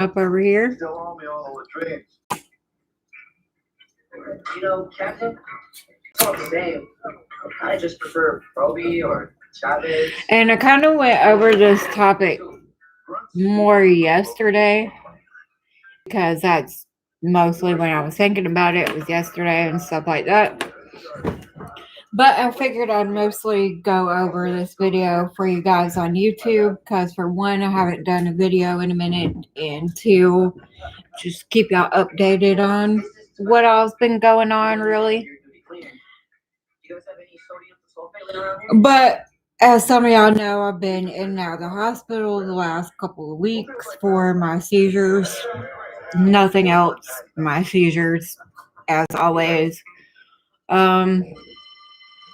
Up over here. Still owe me all the dreams. You know, Captain, it's all the same. I just prefer Roby or Chavez. And I kind of went over this topic more yesterday because that's mostly when I was thinking about it. It was yesterday and stuff like that. But I figured I'd mostly go over this video for you guys on YouTube because, for one, I haven't done a video in a minute, and two, just keep y'all updated on what all's been going on, really. But as some of y'all know, I've been in and out of the hospital the last couple of weeks for my seizures. Nothing else. My seizures, as always.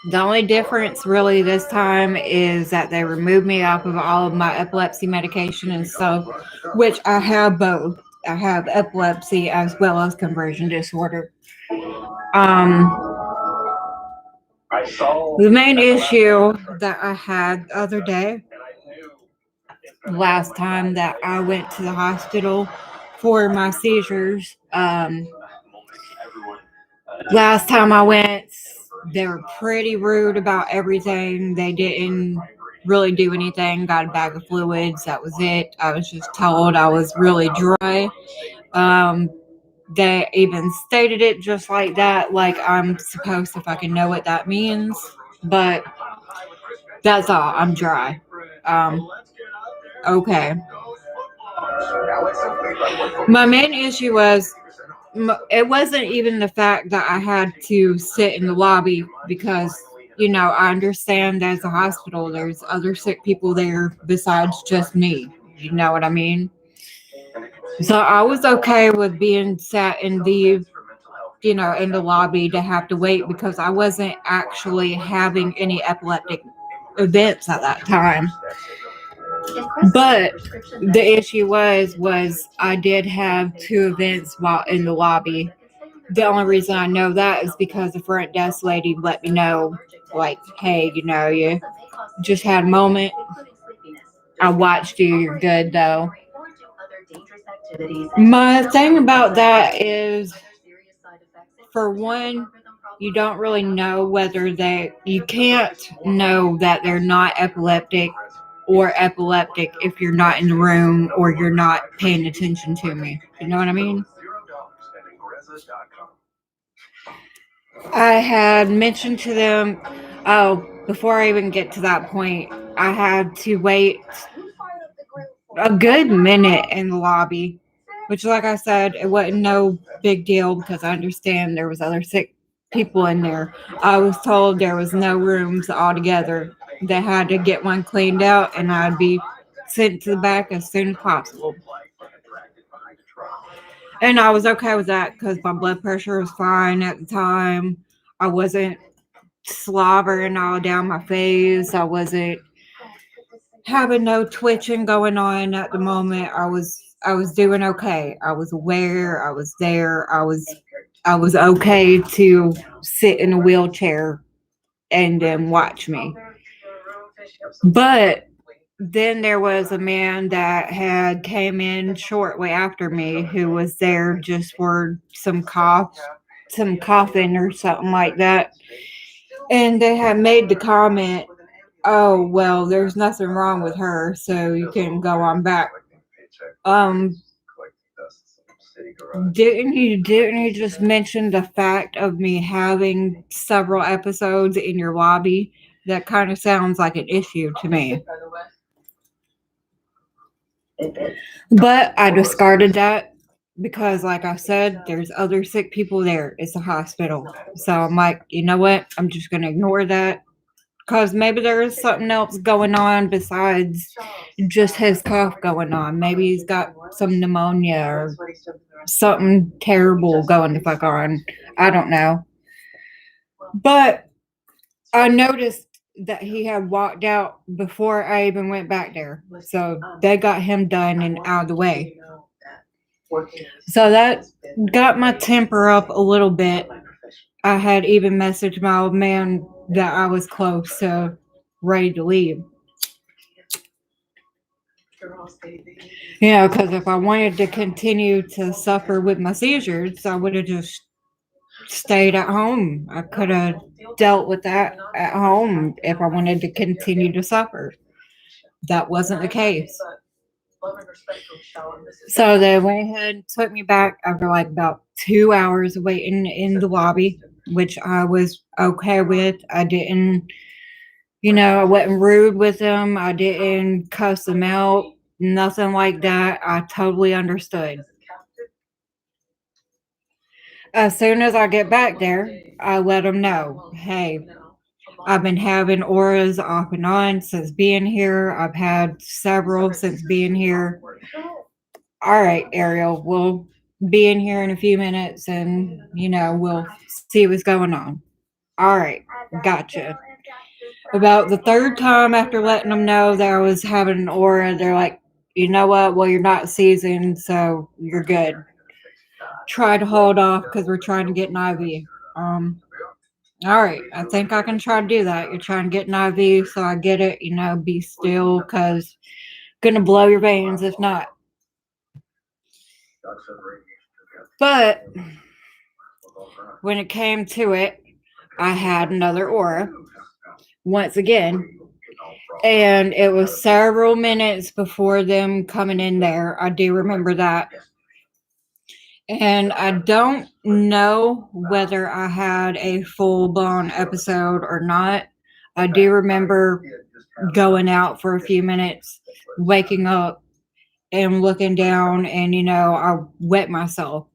The only difference really this time is that they removed me off of all of my epilepsy medication and stuff, which I have both. I have epilepsy as well as conversion disorder. The main issue that I had the other day, last time that I went to the hospital for my seizures, last time I went, they were pretty rude about everything. They didn't really do anything. Got a bag of fluids. That was it. I was just told I was really dry. They even stated it just like that, like I'm supposed to fucking know what that means. But that's all. I'm dry. Okay. My main issue was, it wasn't even the fact that I had to sit in the lobby because, you know, I understand there's a hospital, there's other sick people there besides just me. You know what I mean? So I was okay with being sat in the, you know, in the lobby to have to wait because I wasn't actually having any epileptic events at that time. But the issue was I did have 2 events while in the lobby. The only reason I know that is because the front desk lady let me know, like, hey, you know, you just had a moment. I watched you. You're good, though. My thing about that is, for one, you don't really know whether you can't know that they're not epileptic or epileptic if you're not in the room or you're not paying attention to me. You know what I mean? I had mentioned to them, before I even get to that point, I had to wait a good minute in the lobby, which, like I said, it wasn't no big deal because I understand there was other sick people in there. I was told there was no rooms altogether. They had to get one cleaned out and I'd be sent to the back as soon as possible. And I was okay with that because my blood pressure was fine at the time. I wasn't slobbering all down my face. I wasn't having no twitching going on at the moment. I was doing okay. I was aware. I was there. I was okay to sit in a wheelchair and then watch me. But then there was a man that had came in shortly after me who was there just for some coughing or something like that. And they had made the comment, oh, well, there's nothing wrong with her, so you can go on back. Didn't you just mention the fact of me having several episodes in your lobby? That kind of sounds like an issue to me. But I discarded that because, like I said, there's other sick people there. It's a hospital. So I'm like, you know what? I'm just going to ignore that. Because maybe there is something else going on besides just his cough going on. Maybe he's got some pneumonia or something terrible going the fuck on. I don't know. But I noticed that he had walked out before I even went back there. So they got him done and out of the way. So that got my temper up a little bit. I had even messaged my old man that I was close, so ready to leave. Because if I wanted to continue to suffer with my seizures, I would have just stayed at home. I could have dealt with that at home if I wanted to continue to suffer. That wasn't the case. So they went ahead and took me back after like about 2 hours waiting in the lobby, which I was okay with. I didn't, I wasn't rude with them. I didn't cuss them out, nothing like that. I totally understood. As soon as I get back there, I let them know, hey, I've been having auras off and on since being here. I've had several since being here. All right, Ariel, we'll be in here in a few minutes and, we'll see what's going on. All right, gotcha. About the third time after letting them know that I was having an aura, they're like, you know what? Well, you're not seasoned, so you're good. Try to hold off because we're trying to get an IV. Um, all right, I think I can try to do that. You're trying to get an IV, so I get it. Be still because gonna blow your veins if not. But when it came to it, I had another aura once again, and it was several minutes before them coming in there. I do remember that. And I don't know whether I had a full blown episode or not. I do remember going out for a few minutes, waking up and looking down, and I wet myself.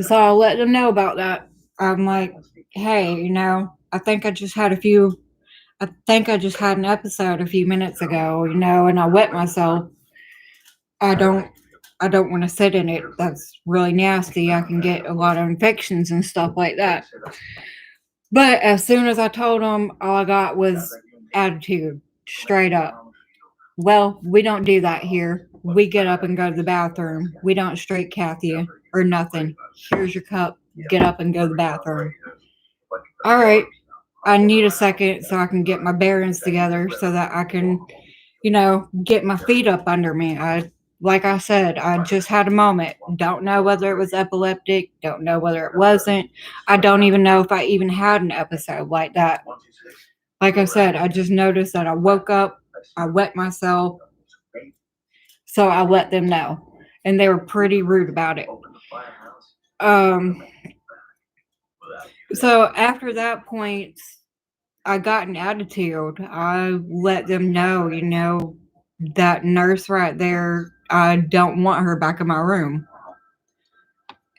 So I'll let them know about that. I'm like, hey, I think I just had an episode a few minutes ago, and I wet myself. I don't I don't want to sit in it. That's really nasty. I can get a lot of infections and stuff like that. But as soon as I told them, all I got was attitude, straight up. Well, we don't do that here. We get up and go to the bathroom. We don't straight cath you or nothing. Here's your cup. Get up and go to the bathroom. All right. I need a second so I can get my bearings together so that I can, get my feet up under me. Like I said, I just had a moment. Don't know whether it was epileptic. Don't know whether it wasn't. I don't even know if I even had an episode like that. Like I said, I just noticed that I woke up, I wet myself, so I let them know. And they were pretty rude about it. Um, so after that point, I got an attitude. I let them know, that nurse right there, I don't want her back in my room.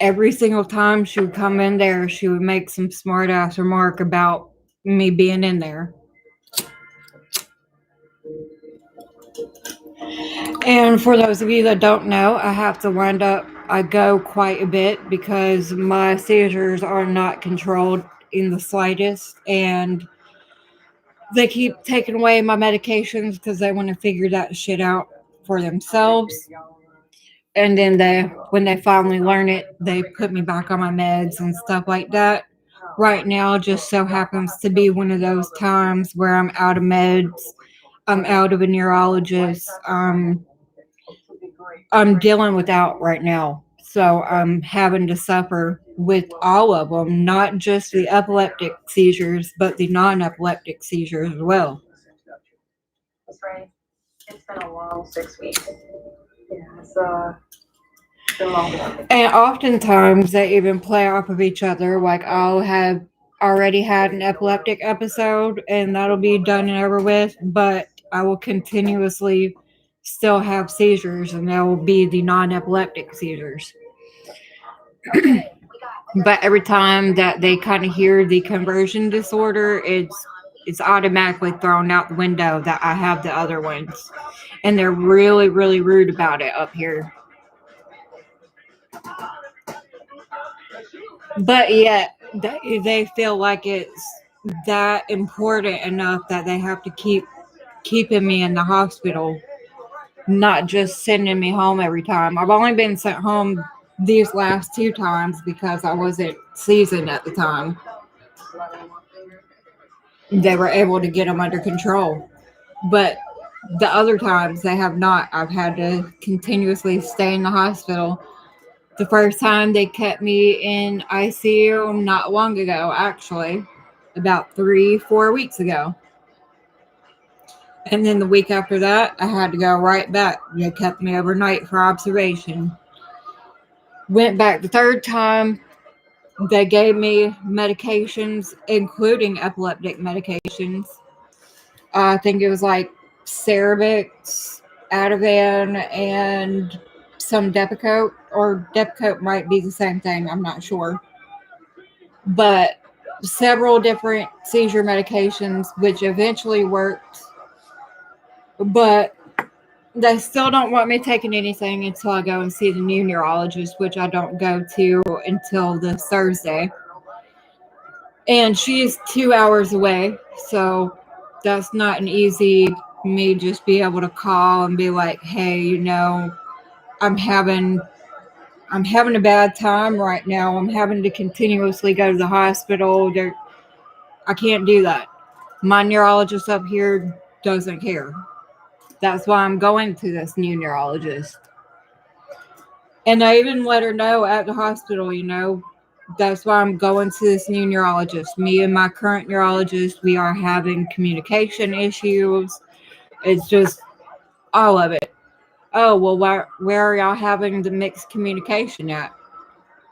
Every single time she would come in there, she would make some smart ass remark about me being in there. And for those of you that don't know, I have to wind up, I go quite a bit because my seizures are not controlled in the slightest. And they keep taking away my medications because they want to figure that shit out for themselves. And then when they finally learn it, they put me back on my meds and stuff like that. Right now, just so happens to be one of those times where I'm out of meds. I'm out of a neurologist. I'm dealing with that right now. So I'm having to suffer with all of them, not just the epileptic seizures, but the non epileptic seizures as well. That's right. It's been a long 6 weeks. Yeah, and oftentimes they even play off of each other. Like I'll have already had an epileptic episode and that'll be done and over with, but I will continuously still have seizures and they will be the non epileptic seizures. But every time that they kind of hear the conversion disorder, it's automatically thrown out the window that I have the other ones. And they're really, really rude about it up here. But yet, they feel like it's that important enough that they have to keep keeping me in the hospital, not just sending me home every time. I've only been sent home these last 2 times because I wasn't seasoned at the time. They were able to get them under control. But The other times they have not. I've had to continuously stay in the hospital. The first time they kept me in ICU not long ago, actually, about 3, 4 weeks ago. And then the week after that, I had to go right back. They kept me overnight for observation. Went back the third time. They gave me medications, including epileptic medications. I think it was like Cerebix, Ativan, and some Depakote, or Depakote might be the same thing. I'm not sure. But several different seizure medications, which eventually worked. But they still don't want me taking anything until I go and see the new neurologist, which I don't go to until this Thursday. And she's 2 hours away, so that's not an easy me just be able to call and be like, hey, I'm having a bad time right now. I'm having to continuously go to the hospital. I can't do that. My neurologist up here doesn't care. That's why I'm going to this new neurologist. And I even let her know at the hospital, that's why I'm going to this new neurologist. Me and my current neurologist, we are having communication issues. It's just all of it. Oh, well, where are y'all having the mixed communication at?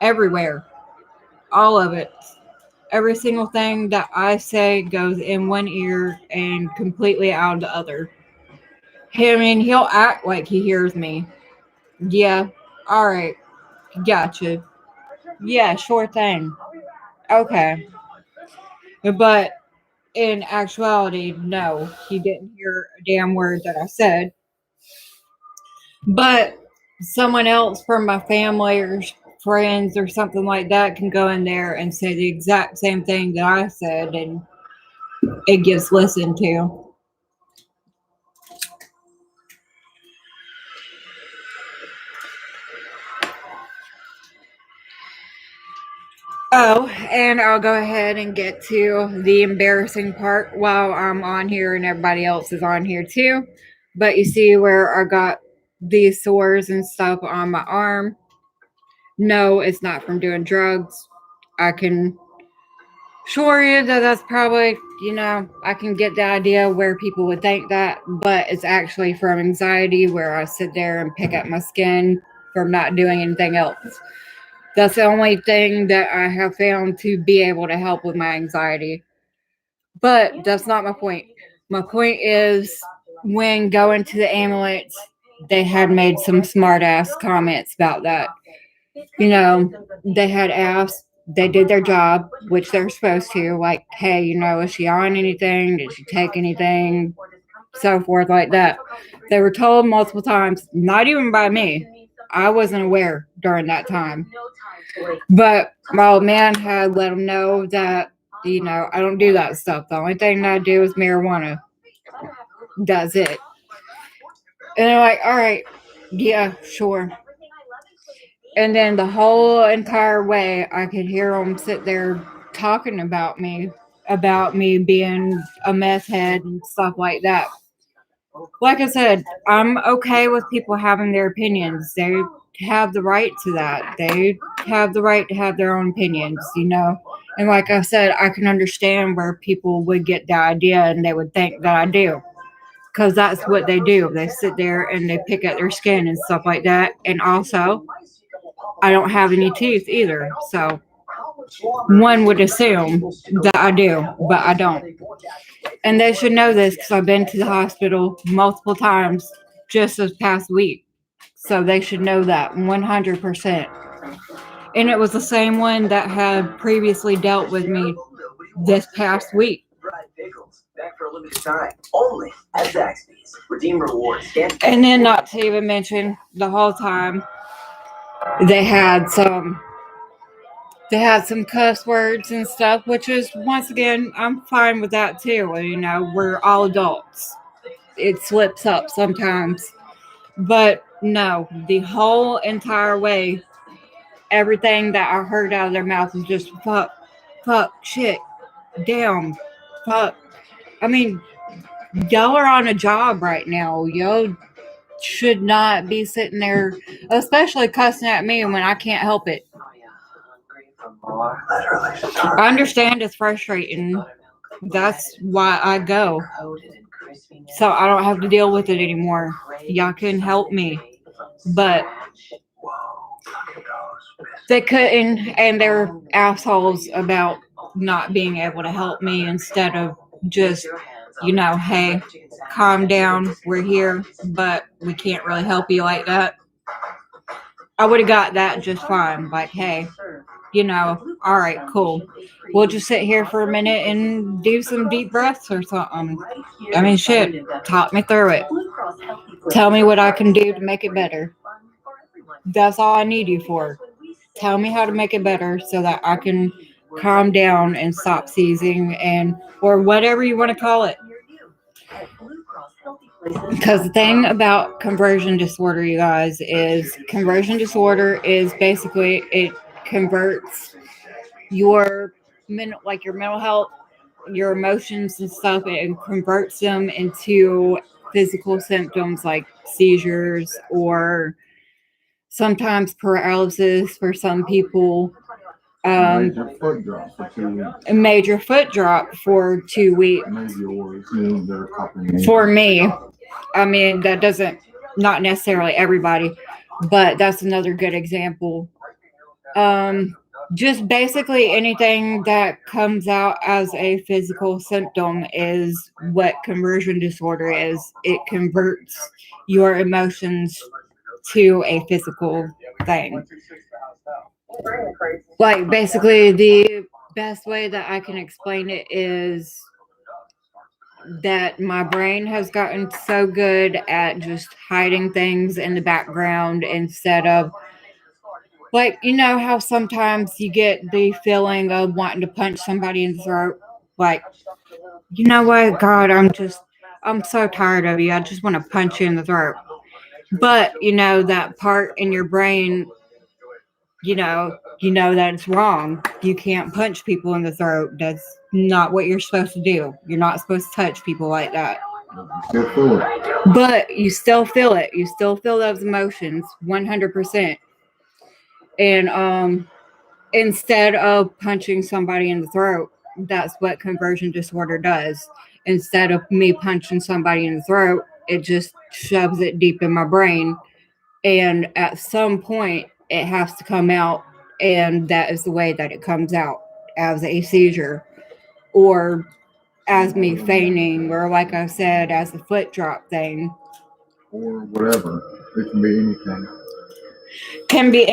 Everywhere. All of it. Every single thing that I say goes in one ear and completely out of the other. I mean, he'll act like he hears me. Yeah, all right, gotcha. Yeah, sure thing. Okay. But in actuality, no, he didn't hear a damn word that I said. But someone else from my family or friends or something like that can go in there and say the exact same thing that I said, and it gets listened to. Oh, and I'll go ahead and get to the embarrassing part while I'm on here and everybody else is on here too. But you see where I got these sores and stuff on my arm? No, it's not from doing drugs. I can assure you that that's probably, I can get the idea where people would think that, but it's actually from anxiety where I sit there and pick at my skin from not doing anything else. That's the only thing that I have found to be able to help with my anxiety. But that's not my point. My point is when going to the ambulance, they had made some smart ass comments about that. They had asked, they did their job, which they're supposed to, like, hey, is she on anything? Did she take anything? So forth, like that. They were told multiple times, not even by me. I wasn't aware during that time. But my old man had let them know that, I don't do that stuff. The only thing that I do is marijuana. That's it. And they're like, all right, yeah, sure. And then the whole entire way, I could hear them sit there talking about me being a meth head and stuff like that. Like I said, I'm okay with people having their opinions. They have the right to that. They have the right to have their own opinions. And like I said, I can understand where people would get the idea and they would think that I do. Because that's what they do. They sit there and they pick at their skin and stuff like that. And also, I don't have any teeth either. So one would assume that I do, but I don't. And they should know this because I've been to the hospital multiple times just this past week. So they should know that 100%. And it was the same one that had previously dealt with me this past week. Back for a limited time, only at Zaxby's. Redeem rewards. And then, not to even mention, the whole time they had some cuss words and stuff, which is, once again, I'm fine with that too. We're all adults. It slips up sometimes. But no, the whole entire way, everything that I heard out of their mouth was just fuck, shit, damn, fuck. I mean, Y'all are on a job right now. Y'all should not be sitting there, especially cussing at me when I can't help it. I understand it's frustrating. That's why I go. So I don't have to deal with it anymore. Y'all can help me. But they couldn't, and they're assholes about not being able to help me instead of just, hey, calm down, we're here, but we can't really help you like that. I would have got that just fine. Like, hey, all right, cool. We'll just sit here for a minute and do some deep breaths or something. I mean, shit, talk me through it. Tell me what I can do to make it better. That's all I need you for. Tell me how to make it better so that I can calm down and stop seizing and or whatever you want to call it. Because the thing about conversion disorder, you guys, is conversion disorder is basically it converts your your mental health, your emotions and stuff, and converts them into physical symptoms like seizures or sometimes paralysis for some people. Major foot drop for 2 weeks. A major foot drop for 2 weeks. Maybe yours. They're copying For me, I mean, that doesn't, not necessarily everybody, but that's another good example. Just basically anything that comes out as a physical symptom is what conversion disorder is. It converts your emotions to a physical thing. Like, basically, the best way that I can explain it is that my brain has gotten so good at just hiding things in the background instead of, like, how sometimes you get the feeling of wanting to punch somebody in the throat? Like, you know what? God, I'm so tired of you. I just want to punch you in the throat. But, that part in your brain, that it's wrong. You can't punch people in the throat. That's not what you're supposed to do. You're not supposed to touch people like that. Still feel it. But you still feel it. You still feel those emotions 100%. And instead of punching somebody in the throat, that's what conversion disorder does. Instead of me punching somebody in the throat, it just shoves it deep in my brain. And at some point, it has to come out. And that is the way that it comes out, as a seizure or as me fainting, or like I said, as a foot drop thing. Or whatever. It can be anything. Can be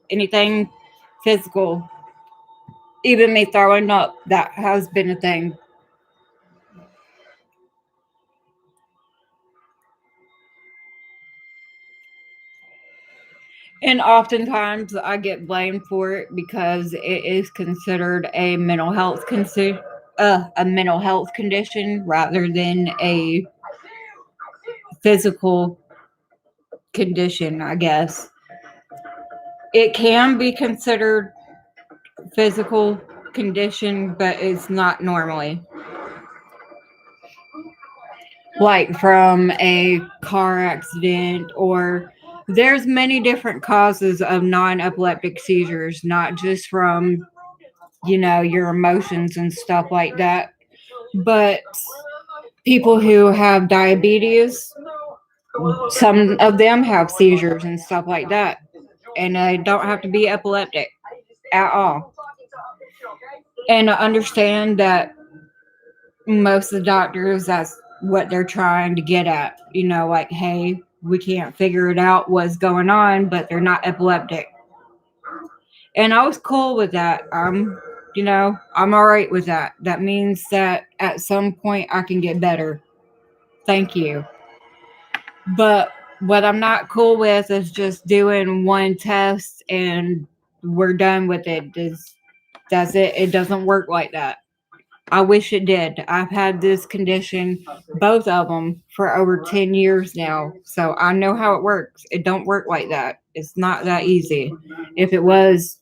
anything physical. Even me throwing up, that has been a thing. And oftentimes I get blamed for it because it is considered a mental health condition rather than a physical condition, I guess. It can be considered physical condition, but it's not normally. Like from a car accident, or there's many different causes of non-epileptic seizures, not just from, your emotions and stuff like that, but people who have diabetes, some of them have seizures and stuff like that, and they don't have to be epileptic at all. And I understand that most of the doctors, that's what they're trying to get at. Like, hey, we can't figure it out what's going on, but they're not epileptic. And I was cool with that. I'm all right with that. That means that at some point I can get better. Thank you. But what I'm not cool with is just doing one test and we're done with it. That's it. It doesn't work like that. I wish it did. I've had this condition, both of them, for over 10 years now. So I know how it works. It don't work like that. It's not that easy. If it was,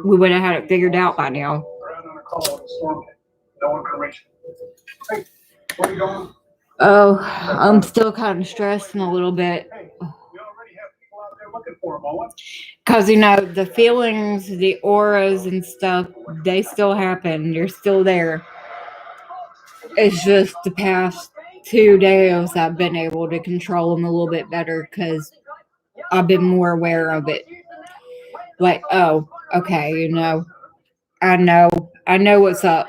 we would have had it figured out by now. Oh, I'm still kind of stressing a little bit. Because, the feelings, the auras and stuff, they still happen. They're still there. It's just the past 2 days I've been able to control them a little bit better because I've been more aware of it. Like, oh, okay, I know what's up.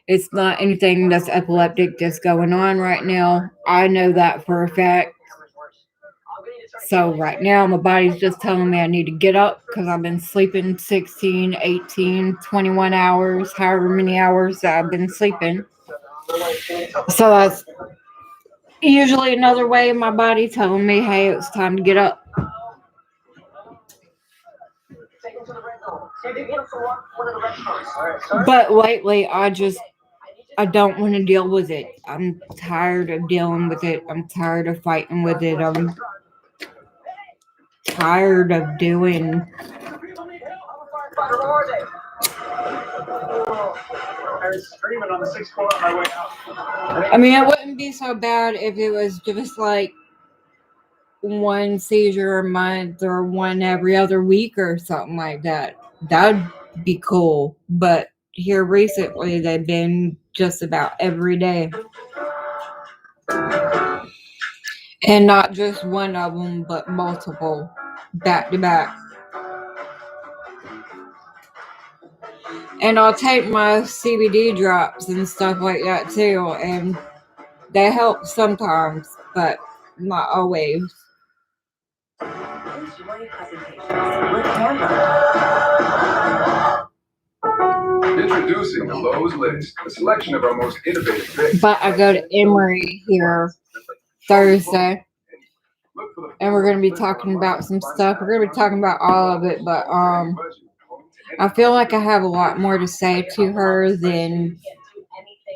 It's not anything that's epileptic that's going on right now. I know that for a fact. So right now my body's just telling me I need to get up because I've been sleeping 16, 18, 21 hours, however many hours that I've been sleeping. So that's usually another way of my body telling me, hey, it's time to get up. But lately, I don't want to deal with it. I'm tired of dealing with it. I'm tired of fighting with it. I'm tired of doing. I mean, it wouldn't be so bad if it was just like one seizure a month or one every other week or something like that. That'd be cool. But here recently, they've been just about every day. And not just one of them, but multiple back to back. And I'll take my CBD drops and stuff like that too. And they help sometimes, but not always. Introducing the Lowe's List, a selection of our most innovative picks. But I go to Emory here Thursday, and we're going to be talking about some stuff. We're going to be talking about all of it, but I feel like I have a lot more to say to her than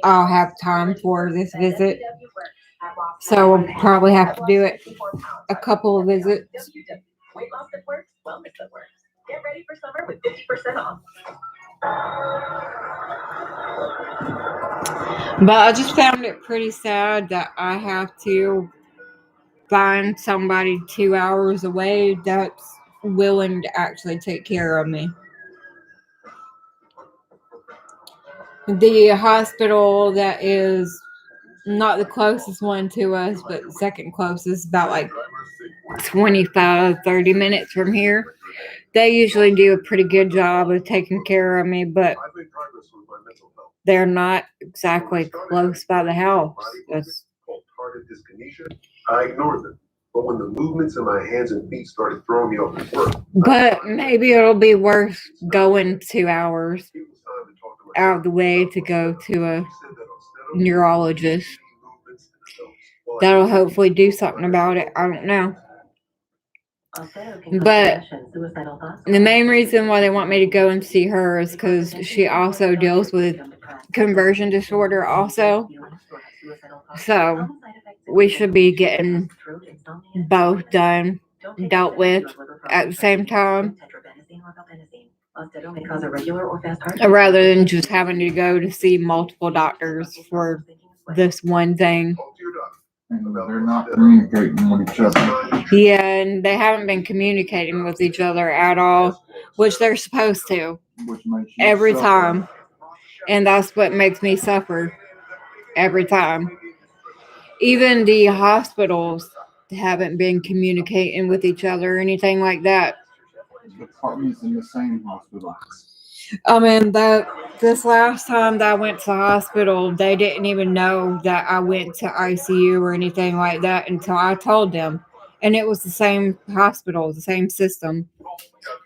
I'll have time for this visit. So we'll probably have to do it a couple of visits. Get ready for summer with 50% off. But I just found it pretty sad that I have to find somebody 2 hours away that's willing to actually take care of me. The hospital that is not the closest one to us, but the second closest, about like 25, 30 minutes from here. They usually do a pretty good job of taking care of me, but they're not exactly close by the house. I ignored them, but when the movements in my hands and feet started throwing me off the work. But maybe it'll be worth going 2 hours out of the way to go to a neurologist. That'll hopefully do something about it. I don't know. But the main reason why they want me to go and see her is because she also deals with conversion disorder also. So we should be getting both dealt with at the same time. Rather than just having to go to see multiple doctors for this one thing. And they're not communicating with each other. Yeah, and they haven't been communicating with each other at all, which they're supposed to. Which makes you every suffer. time. And that's what makes me suffer every time. Even the hospitals haven't been communicating with each other or anything like that. Departments in the same hospital. I mean, this last time that I went to the hospital, they didn't even know that I went to ICU or anything like that until I told them. And it was the same hospital, the same system.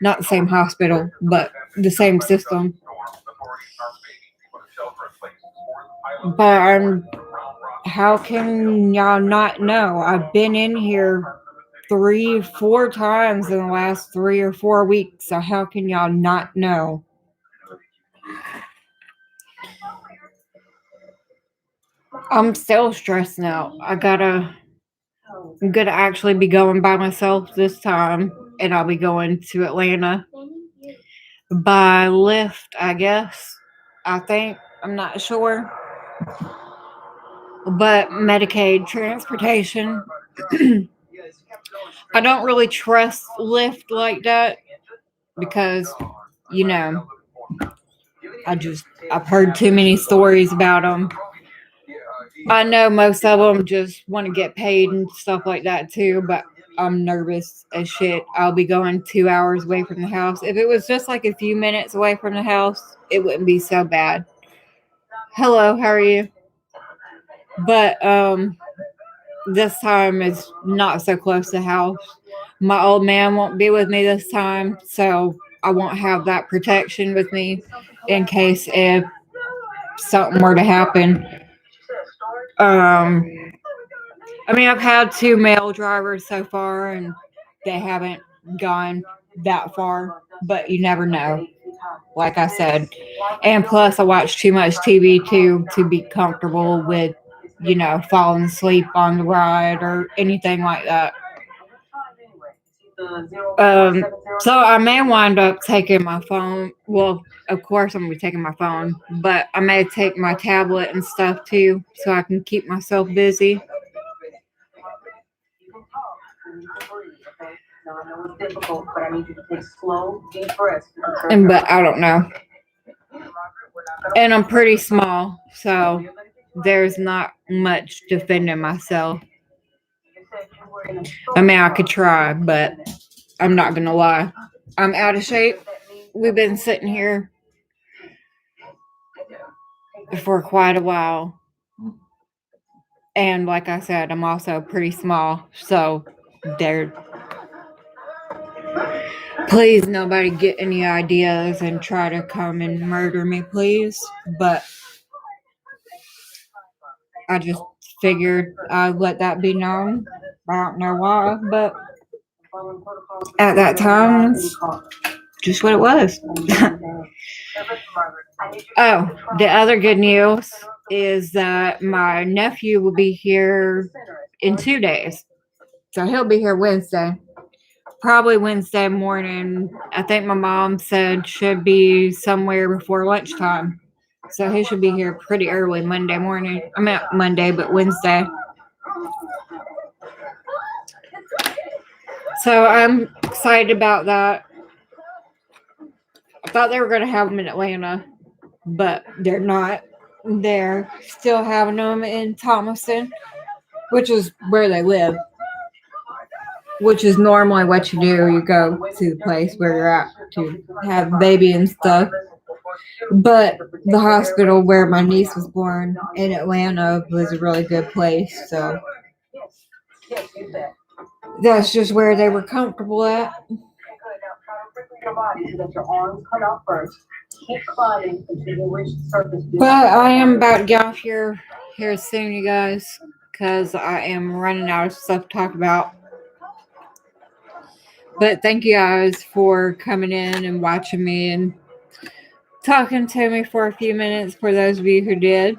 Not the same hospital, but the same system. But how can y'all not know? I've been in here 3-4 times in the last 3 or 4 weeks. So how can y'all not know? I'm still stressing out. I'm gonna actually be going by myself this time, and I'll be going to Atlanta by Lyft, I guess. I think. I'm not sure. But Medicaid transportation, I don't really trust Lyft like that because, you know, I've heard too many stories about them. I know most of them just want to get paid and stuff like that too, but I'm nervous as shit. I'll be going 2 hours away from the house. If it was just like a few minutes away from the house, it wouldn't be so bad. Hello, how are you? But this time is not so close to the house. My old man won't be with me this time, so I won't have that protection with me in case if something were to happen. I mean, I've had 2 male drivers so far, and they haven't gone that far, but you never know. Like I said, and plus, I watch too much TV too to be comfortable with, falling asleep on the ride or anything like that. So I may wind up taking my phone. Well, of course, I'm gonna be taking my phone, but I may take my tablet and stuff too, so I can keep myself busy. But I don't know. And I'm pretty small, so there's not much defending myself. I mean, I could try, but I'm not gonna lie. I'm out of shape. We've been sitting here for quite a while. And like I said, I'm also pretty small, so there. Please, nobody get any ideas and try to come and murder me, please. But I just figured I'd let that be known. I don't know why, but at that time, it's just what it was. Oh, the other good news is that my nephew will be here in 2 days. So he'll be here Wednesday. Probably Wednesday morning. I think my mom said should be somewhere before lunchtime. So he should be here pretty early Monday morning. I mean, Monday, but Wednesday. So I'm excited about that. I thought they were going to have them in Atlanta, but they're not. They're still having them in Thomaston, which is where they live. Which is normally what you do. You go to the place where you're at to have a baby and stuff. But the hospital where my niece was born in Atlanta was a really good place. So that's just where they were comfortable at. But I am about to get off here soon, you guys, because I am running out of stuff to talk about. But thank you guys for coming in and watching me and talking to me for a few minutes for those of you who did.